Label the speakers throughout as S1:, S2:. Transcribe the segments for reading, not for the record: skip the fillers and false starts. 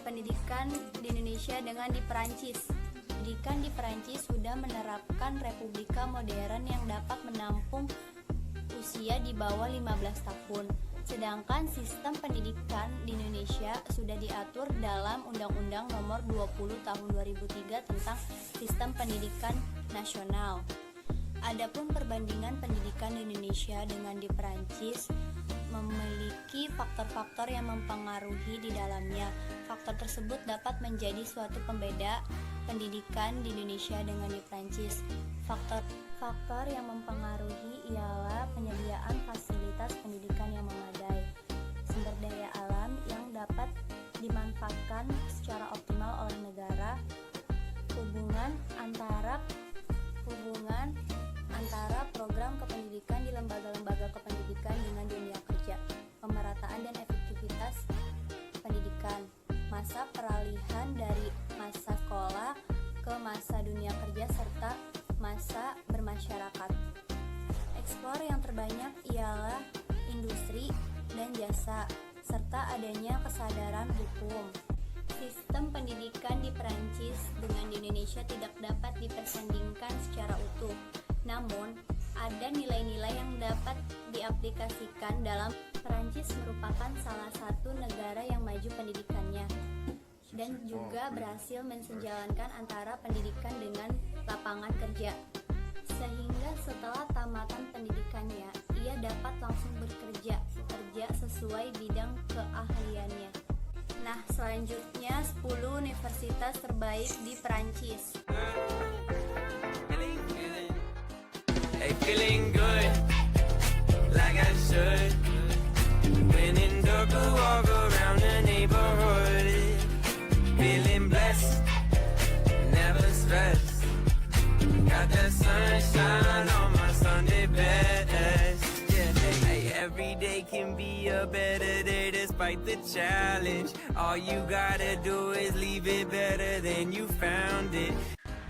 S1: pendidikan di Indonesia dengan di Perancis. Pendidikan di Perancis sudah menerapkan republika modern yang dapat menampung usia di bawah 15 tahun. Sedangkan sistem pendidikan di Indonesia sudah diatur dalam Undang-Undang Nomor 20 Tahun 2003 tentang Sistem Pendidikan Nasional. Adapun perbandingan pendidikan di Indonesia dengan di Perancis memiliki faktor-faktor yang mempengaruhi di dalamnya. Faktor tersebut dapat menjadi suatu pembeda pendidikan di Indonesia dengan di Perancis. Faktor yang mempengaruhi ialah penyediaan fasilitas pendidikan yang memadai, sumber daya alam yang dapat dimanfaatkan secara optimal oleh negara, hubungan antara program kependidikan di lembaga-lembaga kependidikan dengan dunia kerja, pemerataan dan efektivitas pendidikan, masa peralihan dari masa sekolah ke masa dunia kerja serta masa bermasyarakat. Ekspor yang terbanyak ialah industri dan jasa serta adanya kesadaran hukum. Sistem pendidikan di Perancis dengan di Indonesia tidak dapat dipersandingkan secara utuh. Namun, ada nilai-nilai yang dapat diaplikasikan dalam. Perancis merupakan salah satu negara yang maju pendidikannya dan juga berhasil mensejalankan antara pendidikan dengan lapangan kerja. Sehingga setelah tamatan pendidikannya, ia dapat langsung bekerja sesuai bidang keahliannya. Nah, selanjutnya 10 universitas terbaik di Perancis.
S2: Hey, feeling good, like I should. When in dark, I walk around the neighborhood. Feeling blessed, never stressed. Got that sunshine on my Sunday best. Yeah, hey, every day can be a better day despite the challenge. All you gotta do is leave it better than you found it.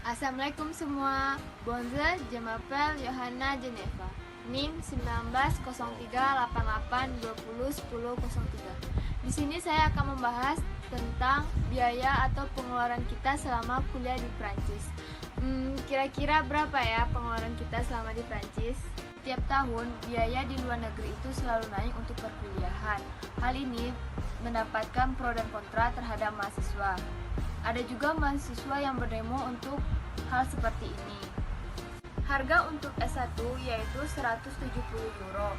S3: Assalamualaikum semua. Bonjour, je m'appelle Johanna Geneva. NIM 190388201003. Di sini saya akan membahas tentang biaya atau pengeluaran kita selama kuliah di Prancis. Kira-kira berapa ya pengeluaran kita selama di Prancis? Tiap tahun, biaya di luar negeri itu selalu naik untuk perkuliahan. Hal ini mendapatkan pro dan kontra terhadap mahasiswa. Ada juga mahasiswa yang berdemo untuk hal seperti ini. Harga untuk S1 yaitu 170 euro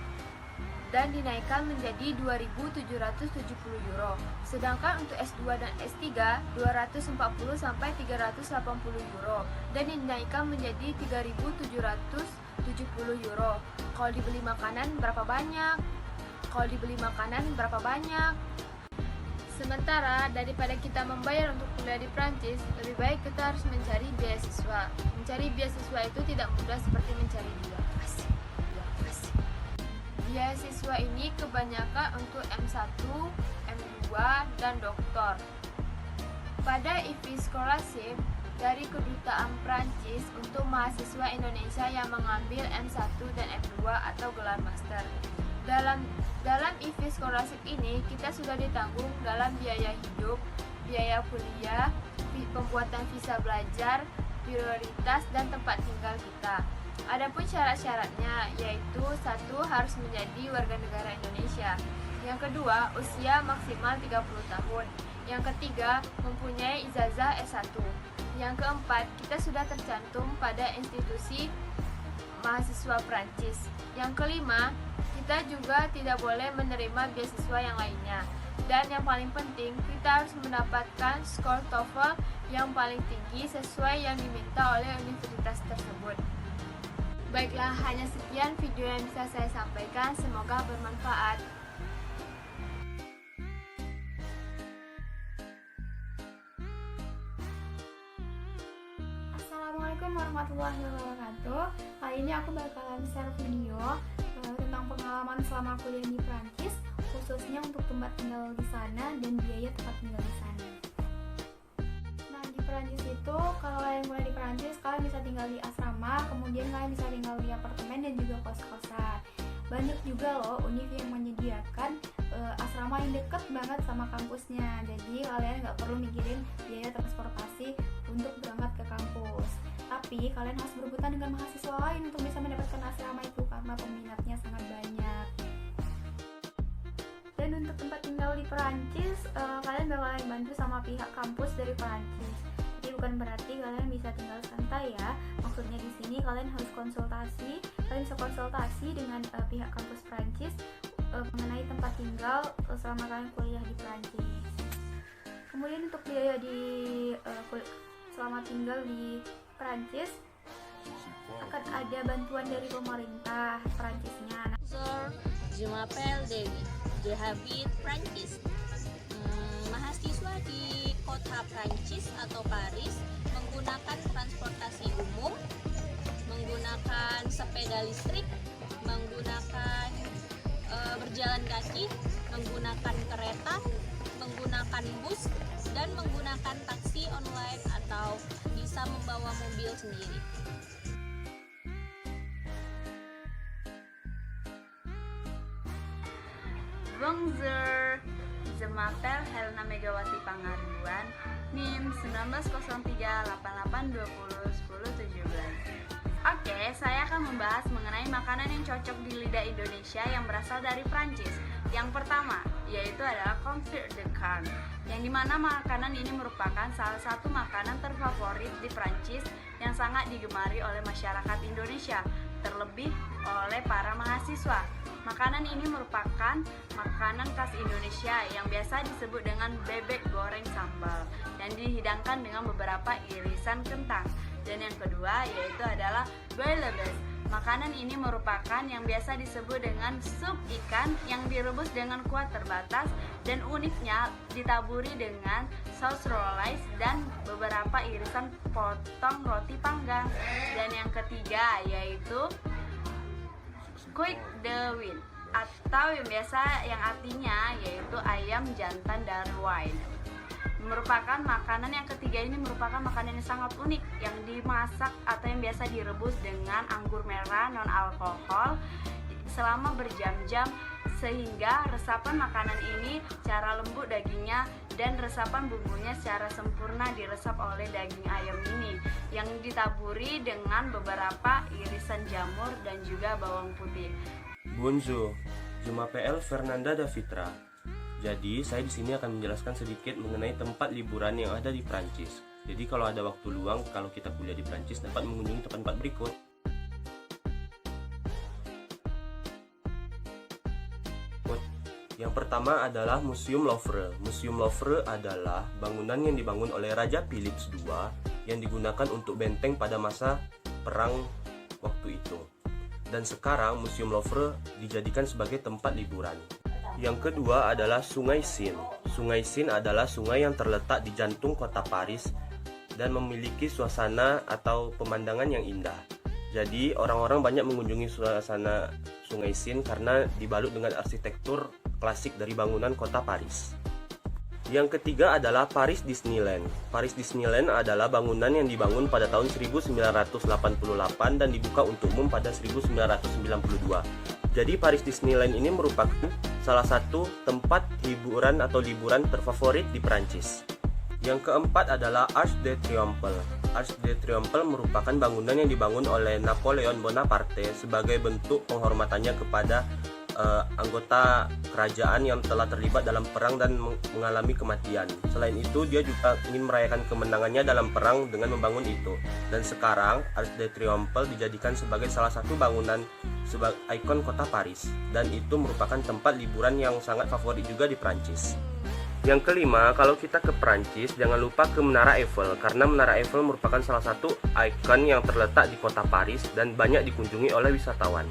S3: dan dinaikkan menjadi 2.770 euro. Sedangkan untuk S2 dan S3 240 sampai 380 euro dan dinaikkan menjadi 3.770 euro. Kalau dibeli makanan berapa banyak? Sementara daripada kita membayar untuk kuliah di Prancis, lebih baik kita harus mencari beasiswa. Mencari beasiswa itu tidak mudah seperti mencari dia. Beasiswa ini kebanyakan untuk M1, M2, dan doktor. Pada IV Scholarship dari Kedutaan Prancis untuk mahasiswa Indonesia yang mengambil M1 dan M2 atau gelar master. Dalam IV Scholarship ini kita sudah ditanggung dalam biaya hidup, biaya kuliah, pembuatan visa belajar, prioritas dan tempat tinggal kita. Adapun syarat-syaratnya yaitu 1. Harus menjadi warga negara Indonesia. Yang kedua, usia maksimal 30 tahun. Yang ketiga, mempunyai ijazah S1. Yang keempat, kita sudah tercantum pada institusi mahasiswa Prancis. Yang kelima, kita juga tidak boleh menerima beasiswa yang lainnya. Dan yang paling penting, kita harus mendapatkan skor TOEFL yang paling tinggi sesuai yang diminta oleh universitas tersebut. Baiklah, hanya sekian video yang bisa saya sampaikan. Semoga bermanfaat.
S4: Assalamualaikum warahmatullahi wabarakatuh. Kali ini aku bakalan share video tentang pengalaman selama kuliah di Prancis, khususnya untuk tempat tinggal di sana dan biaya tempat tinggal di sana. Nah, di Prancis itu kalau kalian kuliah di Prancis, kalian bisa tinggal di asrama, kemudian kalian bisa tinggal di apartemen dan juga kos-kosan. Banyak juga loh univ yang menyediakan asrama paling deket banget sama kampusnya. Jadi kalian nggak perlu mikirin biaya transportasi untuk berangkat ke kampus. Tapi kalian harus berebutan dengan mahasiswa lain untuk bisa mendapatkan asrama itu karena peminatnya sangat banyak. Dan untuk tempat tinggal di Perancis, kalian bakalan dibantu sama pihak kampus dari Perancis. Jadi bukan berarti kalian bisa tinggal santai ya. Maksudnya di sini kalian harus konsultasi. Kalian bisa konsultasi dengan pihak kampus Perancis mengenai tempat tinggal selama kalian kuliah di Perancis. Kemudian untuk biaya selama tinggal di Perancis akan ada bantuan dari pemerintah Perancisnya.
S5: Je m'appelle Dewi, je habite Prancis. Mahasiswa di kota Prancis atau Paris menggunakan transportasi umum, menggunakan sepeda listrik, menggunakan berjalan kaki, menggunakan kereta, menggunakan bus, dan menggunakan taksi online atau bisa membawa mobil sendiri.
S6: Bonjour, je m'appelle Helena Megawati Pangaribuan, NIM 190388201017. Oke, saya akan membahas mengenai makanan yang cocok di lidah Indonesia yang berasal dari Prancis. Yang pertama, yaitu adalah confit de carne, yang dimana makanan ini merupakan salah satu makanan terfavorit di Prancis yang sangat digemari oleh masyarakat Indonesia, terlebih oleh para mahasiswa. Makanan ini merupakan makanan khas Indonesia yang biasa disebut dengan bebek goreng sambal dan dihidangkan dengan beberapa irisan kentang. Dan yang kedua yaitu adalah bouillabaisse. Makanan ini merupakan yang biasa disebut dengan sup ikan yang direbus dengan kuah terbatas dan uniknya ditaburi dengan saus rollais dan beberapa irisan potong roti panggang. Dan yang ketiga yaitu quick de win atau yang artinya yaitu ayam jantan Darwin. Merupakan makanan yang ketiga ini merupakan makanan yang sangat unik yang dimasak atau yang biasa direbus dengan anggur merah non alkohol selama berjam-jam sehingga resapan makanan ini secara lembut dagingnya dan resapan bumbunya secara sempurna diresap oleh daging ayam ini yang ditaburi dengan beberapa irisan jamur dan juga bawang putih.
S7: Bonjour, je m'appelle Fernanda Davitra. Jadi, saya di sini akan menjelaskan sedikit mengenai tempat liburan yang ada di Prancis. Jadi, kalau ada waktu luang, kalau kita kuliah di Prancis, dapat mengunjungi tempat-tempat berikut. Yang pertama adalah Museum Louvre. Museum Louvre adalah bangunan yang dibangun oleh Raja Philips II yang digunakan untuk benteng pada masa perang waktu itu. Dan sekarang Museum Louvre dijadikan sebagai tempat liburan. Yang kedua adalah Sungai Seine. Sungai Seine adalah sungai yang terletak di jantung kota Paris dan memiliki suasana atau pemandangan yang indah. Jadi orang-orang banyak mengunjungi suasana Sungai Seine karena dibalut dengan arsitektur klasik dari bangunan kota Paris. Yang ketiga adalah Paris Disneyland. Paris Disneyland adalah bangunan yang dibangun pada tahun 1988 dan dibuka untuk umum pada 1992. Jadi Paris Disneyland ini merupakan salah satu tempat hiburan atau liburan terfavorit di Prancis. Yang keempat adalah Arc de Triomphe. Arc de Triomphe merupakan bangunan yang dibangun oleh Napoleon Bonaparte sebagai bentuk penghormatannya kepada anggota kerajaan yang telah terlibat dalam perang dan mengalami kematian. Selain itu, dia juga ingin merayakan kemenangannya dalam perang dengan membangun itu. Dan sekarang, Arc de Triomphe dijadikan sebagai salah satu bangunan sebagai ikon kota Paris. Dan itu merupakan tempat liburan yang sangat favorit juga di Prancis. Yang kelima, kalau kita ke Prancis, jangan lupa ke Menara Eiffel. Karena Menara Eiffel merupakan salah satu ikon yang terletak di kota Paris dan banyak dikunjungi oleh wisatawan.